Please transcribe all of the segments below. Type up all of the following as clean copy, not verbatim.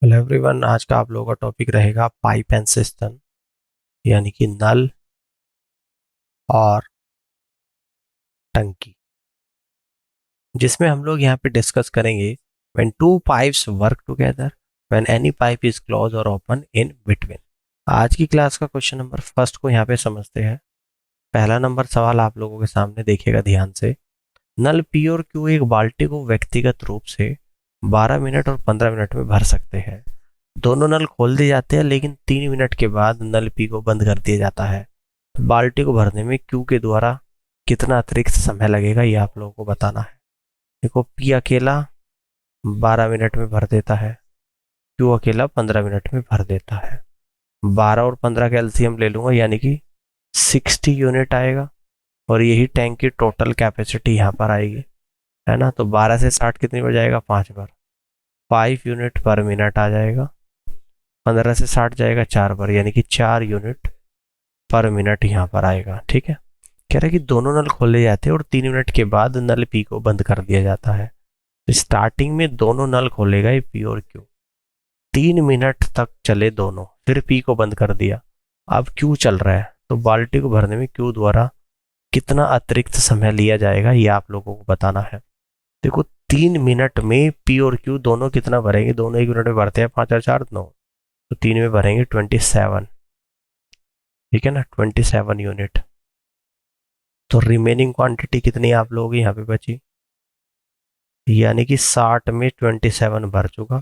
Hello everyone, आज का आप लोगों का टॉपिक रहेगा पाइप एंड सिस्टम, यानी कि नल और टंकी, जिसमें हम लोग यहाँ पे डिस्कस करेंगे when to pipes work together, when any pipe is close और ओपन इन बिटवीन। आज की क्लास का क्वेश्चन नंबर फर्स्ट को यहाँ पे समझते हैं। पहला नंबर सवाल आप लोगों के सामने देखिएगा ध्यान से। नल पी और क्यू एक बाल्टी को व्यक्तिगत रूप से 12 मिनट और 15 मिनट में भर सकते हैं। दोनों नल खोल दिए जाते हैं, लेकिन 3 मिनट के बाद नल पी को बंद कर दिया जाता है। तो बाल्टी को भरने में क्यू के द्वारा कितना अतिरिक्त समय लगेगा, ये आप लोगों को बताना है। देखो, पी अकेला 12 मिनट में भर देता है, क्यू अकेला 15 मिनट में भर देता है। 12 और 15 का एलसीएम ले लूंगा, यानी कि 60 यूनिट आएगा, और यही टैंक की टोटल कैपेसिटी यहाँ पर आएगी, है ना। तो 12 से 60 कितनी बार जाएगा, 5 बार, 5 यूनिट पर मिनट आ जाएगा। 15 से 60 जाएगा 4 बार, यानी कि 4 यूनिट पर मिनट यहाँ पर आएगा। ठीक है। कह रहा है कि दोनों नल खोले जाते हैं और 3 मिनट के बाद नल पी को बंद कर दिया जाता है। तो स्टार्टिंग में दोनों नल खोलेगा ये पी और क्यू, 3 मिनट तक चले दोनों, फिर पी को बंद कर दिया। अब क्यू चल रहा है, तो बाल्टी को भरने में क्यू द्वारा कितना अतिरिक्त समय लिया जाएगा, ये आप लोगों को बताना है। देखो, 3 मिनट में पी और क्यू दोनों कितना भरेंगे, दोनों 1 मिनट में भरते हैं, 5 और 4 9, तो 3 में भरेंगे 27। ठीक है ना, 27 यूनिट। तो रिमेनिंग क्वांटिटी कितनी आप लोगों की यहाँ पे बची, यानी कि 60 में 27 भर चुका,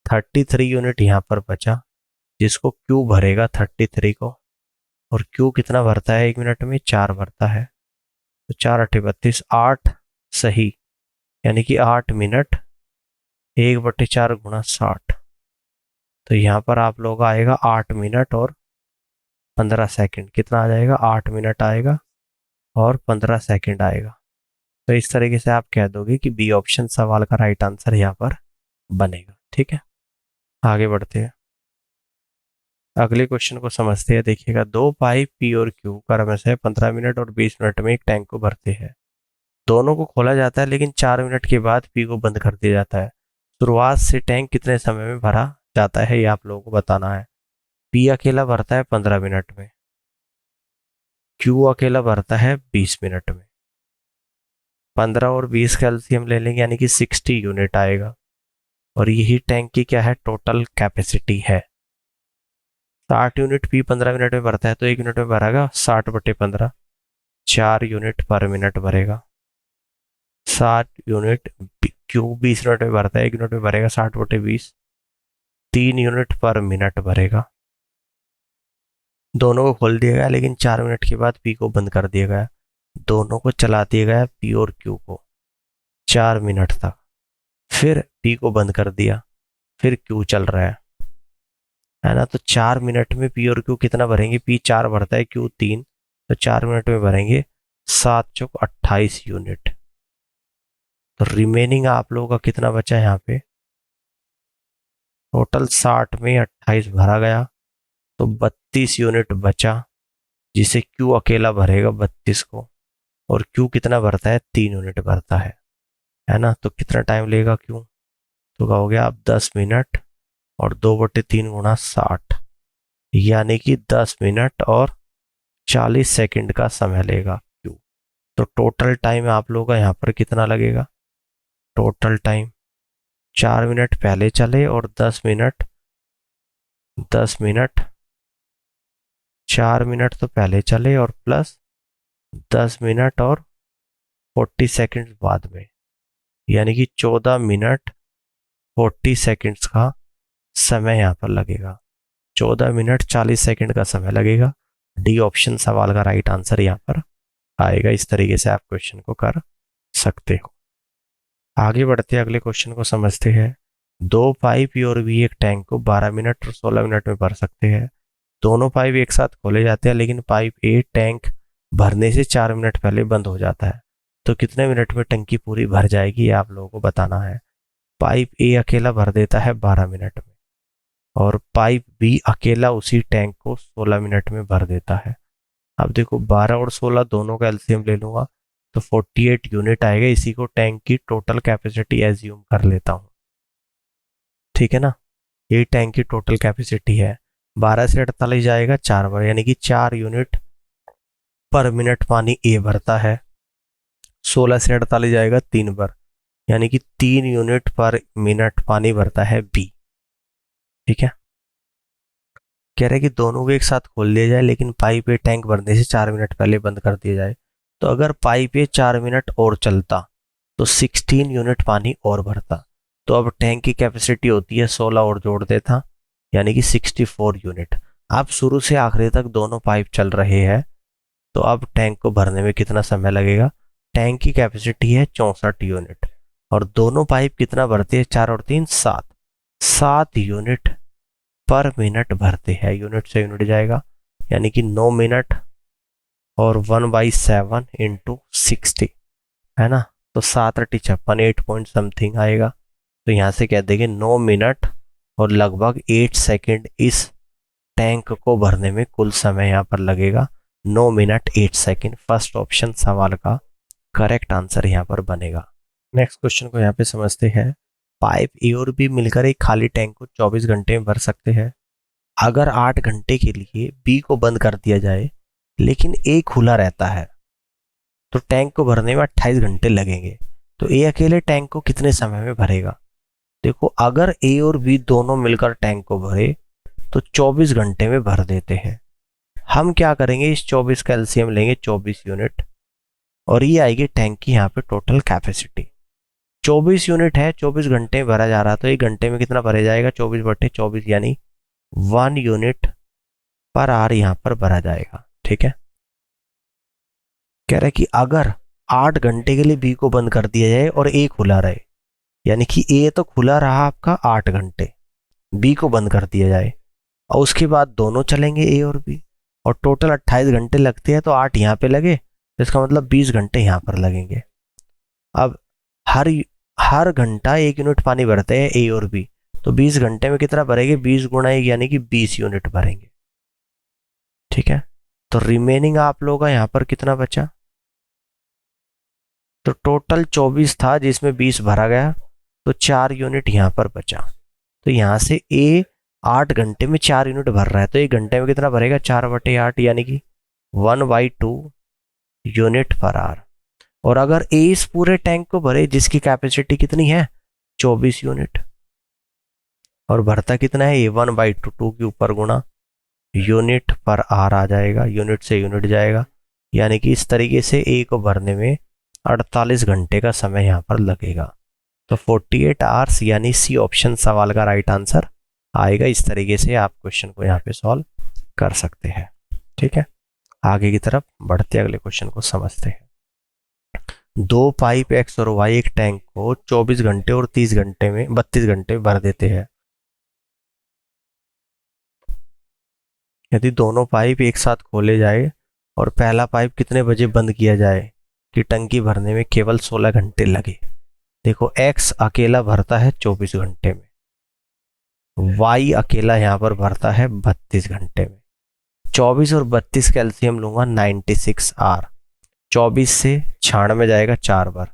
33 यूनिट यहाँ पर बचा, जिसको क्यू भरेगा 33 को। और क्यू कितना भरता है 1 मिनट में, 4 भरता है। तो 4 8 32, 8 सही, यानी कि 8 मिनट, 1/4 गुणा 60। तो यहाँ पर आप लोगों का आएगा 8 मिनट और 15 सेकंड। कितना आ जाएगा, 8 मिनट आएगा और 15 सेकंड आएगा। तो इस तरीके से आप कह दोगे कि बी ऑप्शन सवाल का राइट आंसर यहाँ पर बनेगा। ठीक है, आगे बढ़ते हैं, अगले क्वेश्चन को समझते हैं। देखिएगा, दो पाइप पी और क्यू क्रमशः 15 मिनट और 20 मिनट में एक टैंक को भरते हैं। दोनों को खोला जाता है, लेकिन 4 मिनट के बाद पी को बंद कर दिया जाता है। शुरुआत से टैंक कितने समय में भरा जाता है, ये आप लोगों को बताना है। पी अकेला भरता है 15 मिनट में, क्यू अकेला भरता है 20 मिनट में। 15 और 20 का एलसीएम ले लेंगे, यानी कि 60 यूनिट आएगा, और यही टैंक की क्या है, टोटल कैपेसिटी है। 60 यूनिट पी 15 मिनट में भरता है, तो 1 मिनट में भरेगा 60/15, 4 यूनिट पर मिनट भरेगा। 60 यूनिट क्यू 20 मिनट में भरता है, 1 मिनट में भरेगा 60/20, 3 यूनिट पर मिनट भरेगा। दोनों को खोल दिया गया, लेकिन 4 मिनट के बाद पी को बंद कर दिया गया। दोनों को चला दिया गया, पी और क्यू को, 4 मिनट तक, फिर पी को बंद कर दिया, फिर क्यू चल रहा है ना। तो 4 मिनट में पी और क्यू कितना भरेंगे, पी 4 भरता है, क्यू 3, तो 4 मिनट में भरेंगे 7 चौक 28 यूनिट। तो रिमेनिंग आप लोगों का कितना बचा यहाँ पे, टोटल 60 में 28 भरा गया, तो 32 यूनिट बचा, जिसे क्यू अकेला भरेगा 32 को। और क्यू कितना भरता है, 3 यूनिट भरता है ना। तो कितना टाइम लेगा क्यू, तो कहोगे आप 10 मिनट और 2/3 गुणा 60, यानी कि 10 मिनट और 40 सेकंड का समय लेगा क्यू। तो टोटल टाइम आप लोगों का यहाँ पर कितना लगेगा, टोटल टाइम 4 मिनट पहले चले और 10 मिनट 4 मिनट तो पहले चले और प्लस 10 मिनट और 40 सेकंड बाद में, यानी कि 14 मिनट 40 सेकंड्स का समय यहाँ पर लगेगा। 14 मिनट 40 सेकंड का समय लगेगा। डी ऑप्शन सवाल का राइट आंसर यहाँ पर आएगा। इस तरीके से आप क्वेश्चन को कर सकते हो। आगे बढ़ते अगले क्वेश्चन को समझते हैं। दो पाइप और भी एक टैंक को 12 मिनट और 16 मिनट में भर सकते हैं। दोनों पाइप एक साथ खोले जाते हैं, लेकिन पाइप ए टैंक भरने से 4 मिनट पहले बंद हो जाता है। तो कितने मिनट में टंकी पूरी भर जाएगी, ये आप लोगों को बताना है। पाइप ए अकेला भर देता है 12 मिनट में, और पाइप बी अकेला उसी टैंक को 16 मिनट में भर देता है। अब देखो, 12 और 16 दोनों का एलसीएम ले लूंगा, तो 48 यूनिट आएगा। इसी को टैंक की टोटल कैपेसिटी एज्यूम कर लेता हूँ। ठीक है ना, ये टैंक की टोटल कैपेसिटी है। 12 से 48 जाएगा 4 बार, यानी कि 4 यूनिट पर मिनट पानी ए भरता है। 16 से 48 जाएगा 3 बार, यानी कि 3 यूनिट पर मिनट पानी भरता है बी। ठीक है, कह रहे हैं कि दोनों को एक साथ खोल दिया जाए लेकिन पाइप ए टैंक भरने से 4 मिनट पहले बंद कर दिया जाए। तो अगर पाइप ए 4 मिनट और चलता तो 16 यूनिट पानी और भरता। तो अब टैंक की कैपेसिटी होती है 16 और जोड़ देता, यानी कि 64 यूनिट। अब शुरू से आखिरी तक दोनों पाइप चल रहे हैं, तो अब टैंक को भरने में कितना समय लगेगा। टैंक की कैपेसिटी है 64 यूनिट और दोनों पाइप कितना भरते हैं, 4 और 3 7, 7 यूनिट पर मिनट भरते हैं। यूनिट से यूनिट जाएगा, यानी कि 9 मिनट और 1/7 इंटू 60 है ना। तो 7 × 56 8 पॉइंट समथिंग आएगा। तो यहाँ से कह देंगे 9 मिनट और लगभग 8 सेकेंड इस टैंक को भरने में कुल समय यहाँ पर लगेगा 9 मिनट 8 सेकेंड। फर्स्ट ऑप्शन सवाल का करेक्ट आंसर यहाँ पर बनेगा। नेक्स्ट क्वेश्चन को यहाँ पे समझते हैं। पाइप ए और बी मिलकर एक खाली टैंक को 24 घंटे में भर सकते हैं। अगर 8 घंटे के लिए बी को बंद कर दिया जाए लेकिन ए खुला रहता है तो टैंक को भरने में 28 घंटे लगेंगे। तो ए अकेले टैंक को कितने समय में भरेगा। देखो, अगर ए और बी दोनों मिलकर टैंक को भरे तो 24 घंटे में भर देते हैं। हम क्या करेंगे, इस 24 का एलसीएम लेंगे 24 यूनिट और ये आएगी टैंक की यहाँ पे टोटल कैपेसिटी। 24 यूनिट है, 24 घंटे में भरा जा रहा, तो 1 घंटे में कितना भरा जाएगा, 24/24 यानी 1 यूनिट पर आवर यहाँ पर भरा जाएगा। ठीक है, कह रहा है कि अगर 8 घंटे के लिए बी को बंद कर दिया जाए और ए खुला रहे, यानी कि ए तो खुला रहा आपका 8 घंटे, बी को बंद कर दिया जाए और उसके बाद दोनों चलेंगे ए और बी और टोटल 28 घंटे लगते हैं। तो 8 यहाँ पे लगे, तो इसका मतलब 20 घंटे यहाँ पर लगेंगे। अब हर घंटा 1 यूनिट पानी भरते हैं ए और बी, तो 20 घंटे में कितना भरेंगे, 20 × 1 यानी कि 20 यूनिट भरेंगे। ठीक है, तो रिमेनिंग आप लोगों का यहाँ पर कितना बचा, तो टोटल 24 था जिसमें 20 भरा गया, तो 4 यूनिट यहाँ पर बचा। तो यहाँ से ए 8 घंटे में 4 यूनिट भर रहा है, तो 1 घंटे में कितना भरेगा, 4/8 यानी कि 1/2 यूनिट पर आवर। और अगर ए इस पूरे टैंक को भरे जिसकी कैपेसिटी कितनी है 24 यूनिट और भरता कितना है, ए 1/2 2 के ऊपर गुणा यूनिट पर आवर आ जाएगा, यूनिट से यूनिट जाएगा, यानी कि इस तरीके से ए को भरने में 48 घंटे का समय यहाँ पर लगेगा। तो 48 आवर्स यानी सी ऑप्शन सवाल का राइट आंसर आएगा। इस तरीके से आप क्वेश्चन को यहाँ पे सॉल्व कर सकते हैं। ठीक है, आगे की तरफ बढ़ते अगले क्वेश्चन को समझते हैं। 2 पाइप एक्स और वाई एक टैंक को 24 घंटे और 32 घंटे में भर देते हैं। यदि दोनों पाइप एक साथ खोले जाए और पहला पाइप कितने बजे बंद किया जाए कि टंकी भरने में केवल 16 घंटे लगे। देखो, एक्स अकेला भरता है 24 घंटे में, वाई अकेला यहाँ पर भरता है 32 घंटे में। 24 और 32 का एलसीएम लूंगा 96 आर। 24 से 96 में जाएगा 4 बार,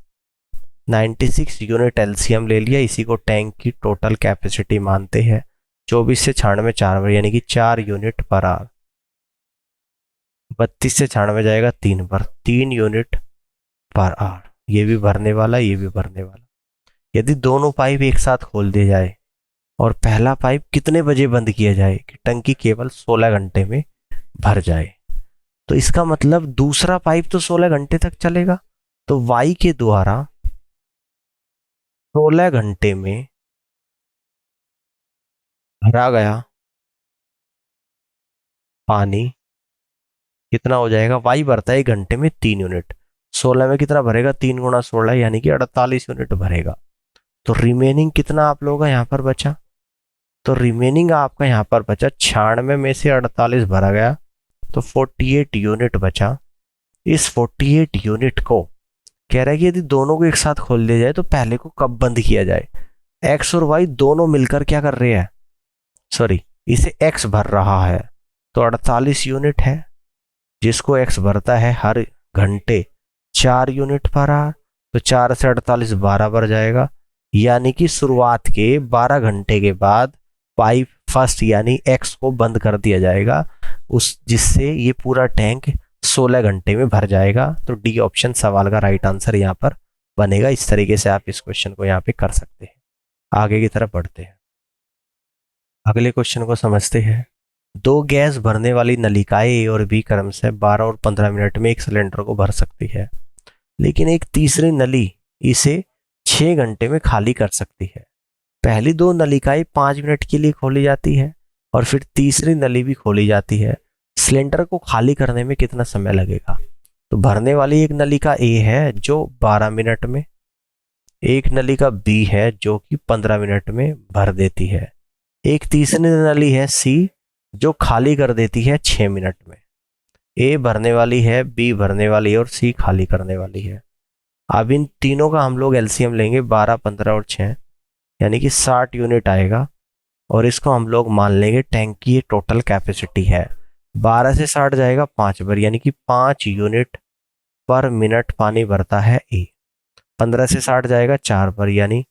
96 यूनिट एलसीएम ले लिया, इसी को टैंक की टोटल कैपेसिटी मानते हैं। 24 से 96 में 4 बार यानी कि 4 यूनिट पर आवर। 32 से 96 में जाएगा 3 बार, 3 यूनिट पर आवर। ये भी भरने वाला, ये भी भरने वाला। यदि दोनों पाइप एक साथ खोल दिए जाए और पहला पाइप कितने बजे बंद किया जाए कि टंकी केवल 16 घंटे में भर जाए, तो इसका मतलब दूसरा पाइप तो 16 घंटे तक चलेगा। तो वाई के द्वारा 16 घंटे में भरा गया पानी कितना हो जाएगा, वाई भरता है 1 घंटे में 3 यूनिट, 16 में कितना भरेगा, 3 × 16 यानी कि 48 यूनिट भरेगा। तो रिमेनिंग कितना आप लोगों का यहाँ पर बचा, तो रिमेनिंग आपका यहाँ पर बचा 96 में से 48 भरा गया तो 48 यूनिट बचा। इस 48 यूनिट को कह रहा है कि यदि दोनों को एक साथ खोल दिया जाए तो पहले को कब बंद किया जाए। एक्स और वाई दोनों मिलकर क्या कर रहे हैं, सॉरी इसे एक्स भर रहा है, तो 48 यूनिट है जिसको एक्स भरता है हर घंटे 4 यूनिट पर आवर। तो 4 से 48 12 भर जाएगा, यानी कि शुरुआत के 12 घंटे के बाद पाइप फर्स्ट यानी एक्स को बंद कर दिया जाएगा, उस जिससे ये पूरा टैंक 16 घंटे में भर जाएगा। तो डी ऑप्शन सवाल का राइट आंसर यहाँ पर बनेगा। इस तरीके से आप इस क्वेश्चन को यहाँ पे कर सकते हैं। आगे की तरफ बढ़ते हैं, अगले क्वेश्चन को समझते हैं। दो गैस भरने वाली नलिकाएं ए और बी क्रम से 12 और 15 मिनट में एक सिलेंडर को भर सकती है, लेकिन एक तीसरी नली इसे 6 घंटे में खाली कर सकती है। पहली दो नलिकाएं 5 मिनट के लिए खोली जाती है और फिर तीसरी नली भी खोली जाती है। सिलेंडर को खाली करने में कितना समय लगेगा? तो भरने वाली एक नलिका ए है जो 12 मिनट में, एक नलिका बी है जो कि 15 मिनट में भर देती है, एक तीसरी नली है सी जो खाली कर देती है 6 मिनट में। ए भरने वाली है, बी भरने वाली है और सी खाली करने वाली है। अब इन तीनों का हम लोग एलसीएम लेंगे, 12, 15 और 6 यानी कि 60 यूनिट आएगा। और इसको हम लोग मान लेंगे टैंक की ये टोटल कैपेसिटी है। 12 से 60 जाएगा 5 बार, यानी कि 5 यूनिट पर मिनट पानी भरता है ए। 15 से 60 जाएगा 4 बार, यानी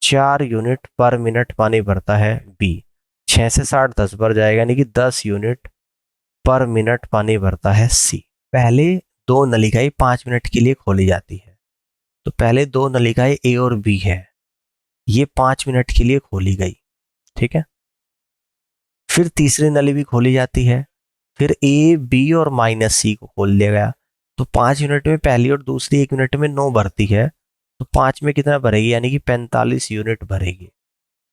4 यूनिट पर मिनट पानी भरता है बी। 6 से 60 10 बार जाएगा, यानी कि 10 यूनिट पर मिनट पानी भरता है सी। पहले दो नलिकाएं 5 मिनट के लिए खोली जाती है, तो पहले दो नलिकाएं ए और बी है, ये 5 मिनट के लिए खोली गई, ठीक है। फिर तीसरी नली भी खोली जाती है, फिर ए बी और माइनस सी को खोल दिया गया। तो 5 मिनट में पहली और दूसरी 1 मिनट में 9 भरती है, तो 5 में कितना भरेगी, यानी कि 45 यूनिट भरेगी।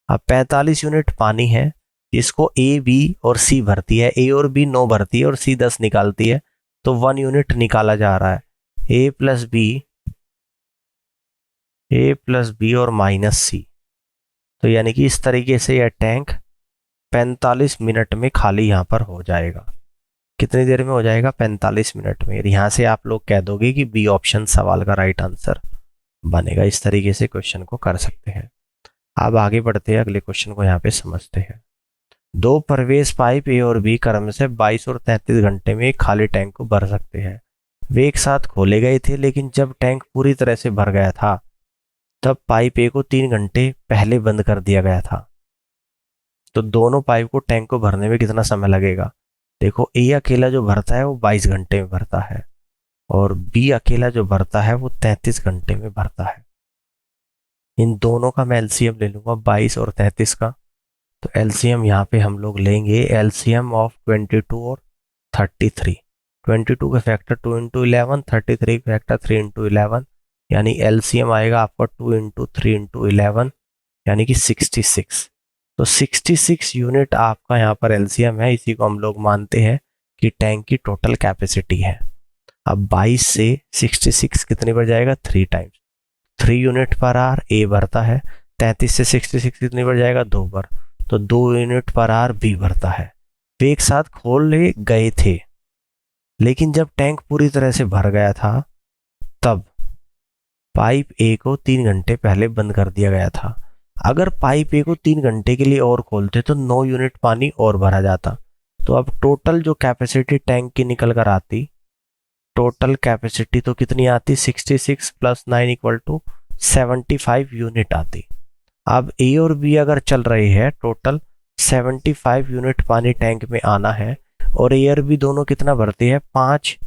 अब 45 यूनिट पानी है जिसको ए बी और सी भरती है। ए और बी 9 भरती है और सी 10 निकालती है, तो 1 यूनिट निकाला जा रहा है। ए प्लस बी और माइनस सी, तो यानी कि इस तरीके से यह टैंक 45 मिनट में खाली यहाँ पर हो जाएगा। कितनी देर में हो जाएगा? 45 मिनट में। यहाँ से आप लोग कह दोगे कि बी ऑप्शन सवाल का राइट आंसर बनेगा। इस तरीके से क्वेश्चन को कर सकते हैं। अब आगे बढ़ते हैं, अगले क्वेश्चन को यहाँ पे समझते हैं। दो प्रवेश पाइप ए और बी क्रम से 22 और 33 घंटे में एक खाली टैंक को भर सकते हैं। वे एक साथ खोले गए थे, लेकिन जब टैंक पूरी तरह से भर गया था तब पाइप ए को 3 घंटे पहले बंद कर दिया गया था। तो दोनों पाइप को टैंक को भरने में कितना समय लगेगा? देखो, ए अकेला जो भरता है वो 22 घंटे में भरता है और बी अकेला जो भरता है वो 33 घंटे में भरता है। इन दोनों का मैं एलसीएम ले लूंगा, 22 और 33 का। तो एलसीएम यहाँ पे हम लोग लेंगे एलसीएम ऑफ 22 और 33। 22 का फैक्टर 2 इंटू 11, 33 का फैक्टर 3 इंटू 11, यानी एलसीएम आएगा आपका 2 इंटू 3 इंटू 11, यानी कि 66। तो 66 यूनिट आपका यहाँ पर एलसीएम है। इसी को हम लोग मानते हैं कि टैंक की टोटल कैपेसिटी है। अब 22 से 66 कितनी बार जाएगा? 3 टाइम्स। 3 यूनिट पर आर ए भरता है। 33 से 66 कितनी बार जाएगा? 2 बार। तो 2 यूनिट पर आर बी भरता है। वे एक साथ खोले गए थे, लेकिन जब टैंक पूरी तरह से भर गया था तब पाइप ए को 3 घंटे पहले बंद कर दिया गया था। अगर पाइप ए को 3 घंटे के लिए और खोलते तो 9 यूनिट पानी और भरा जाता। तो अब टोटल जो कैपेसिटी टैंक की निकल कर आती, टोटल कैपेसिटी तो कितनी आती? 66 प्लस 9 इक्वल टू 75 यूनिट आती। अब ए और बी अगर चल रहे हैं, टोटल 75 यूनिट पानी टैंक में आना है और ए और बी दोनों कितना भरते हैं? 5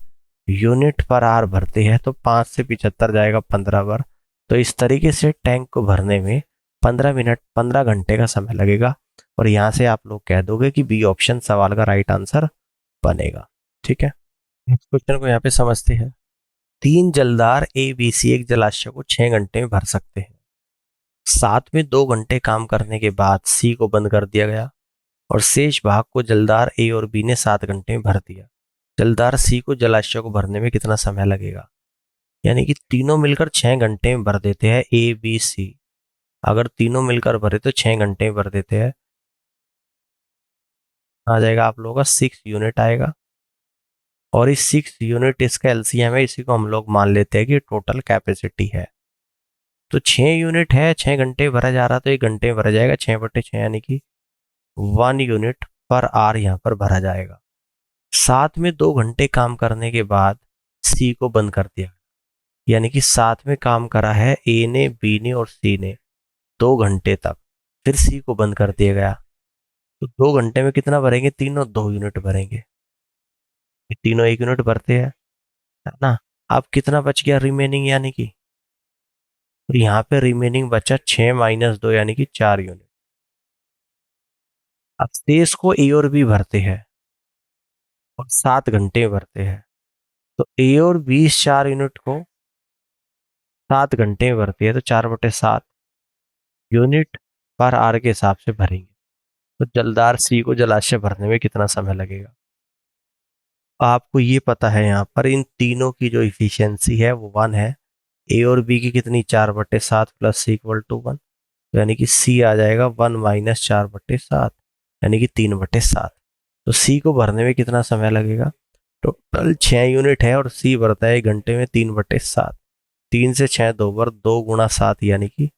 यूनिट पर आर भरते हैं। तो 5 से 75 जाएगा 15 बार। तो इस तरीके से टैंक को भरने में 15 घंटे का समय लगेगा। और यहाँ से आप लोग कह दोगे कि बी ऑप्शन सवाल का राइट आंसर बनेगा। ठीक है, नेक्स्ट क्वेश्चन को यहाँ पे समझते हैं। 3 जलदार ए बी सी एक जलाशय को 6 घंटे में भर सकते हैं। साथ में 2 घंटे काम करने के बाद सी को बंद कर दिया गया और शेष भाग को जलदार ए और बी ने 7 घंटे में भर दिया। जलदार सी को जलाशय को भरने में कितना समय लगेगा? यानी कि तीनों मिलकर 6 घंटे में भर देते हैं ए बी सी। अगर तीनों मिलकर भरे तो 6 घंटे में भर देते हैं। आ जाएगा आप लोगों का 6 यूनिट आएगा और इस 6 यूनिट इसका एलसीएम है। इसी को हम लोग मान लेते हैं कि टोटल कैपेसिटी है। तो 6 यूनिट है, 6 घंटे भरा जा रहा तो 1 घंटे में भरा जाएगा। 6/6 यानी कि 1 यूनिट पर आर यहाँ पर भरा जाएगा। साथ में 2 घंटे काम करने के बाद सी को बंद कर दिया, यानी कि साथ में काम करा है ए ने, बी ने और सी ने 2 घंटे तक, फिर सी को बंद कर दिया गया। तो 2 घंटे में कितना भरेंगे, तीनों 2 यूनिट भरेंगे, ये तीनों 1 यूनिट भरते हैं, है ना। अब कितना बच गया रिमेनिंग, यानी कि तो यहाँ पे रिमेनिंग बचा 6 - 2 यानी कि 4 यूनिट। अब शेष को ए और बी भरते हैं और 7 घंटे भरते हैं, तो ए और बी इस 4 यूनिट को 7 घंटे में भरती है, तो 4/7 यूनिट पर आर के हिसाब से भरेंगे। तो जलदार सी को जलाशय भरने में कितना समय लगेगा। आपको ये पता है यहाँ पर इन तीनों की जो इफिशियंसी है वो 1 है। ए और बी की कितनी, 4/7 प्लस सी इक्वल टू 1, यानी कि सी आ जाएगा 1 - 4/7, यानी कि 3/7। तो सी को भरने में कितना समय लगेगा, टोटल 6 यूनिट है और सी भरता है 1 घंटे में 3/7। 3 से 6 2 बार, 2 × 7 यानी कि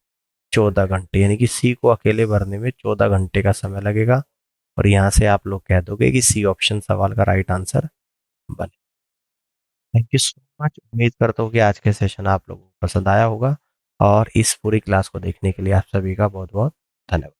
14 घंटे, यानी कि सी को अकेले भरने में 14 घंटे का समय लगेगा। और यहाँ से आप लोग कह दोगे कि सी ऑप्शन सवाल का राइट आंसर बने। थैंक यू सो मच, उम्मीद करता हूँ कि आज के सेशन आप लोगों को पसंद आया होगा, और इस पूरी क्लास को देखने के लिए आप सभी का बहुत बहुत धन्यवाद।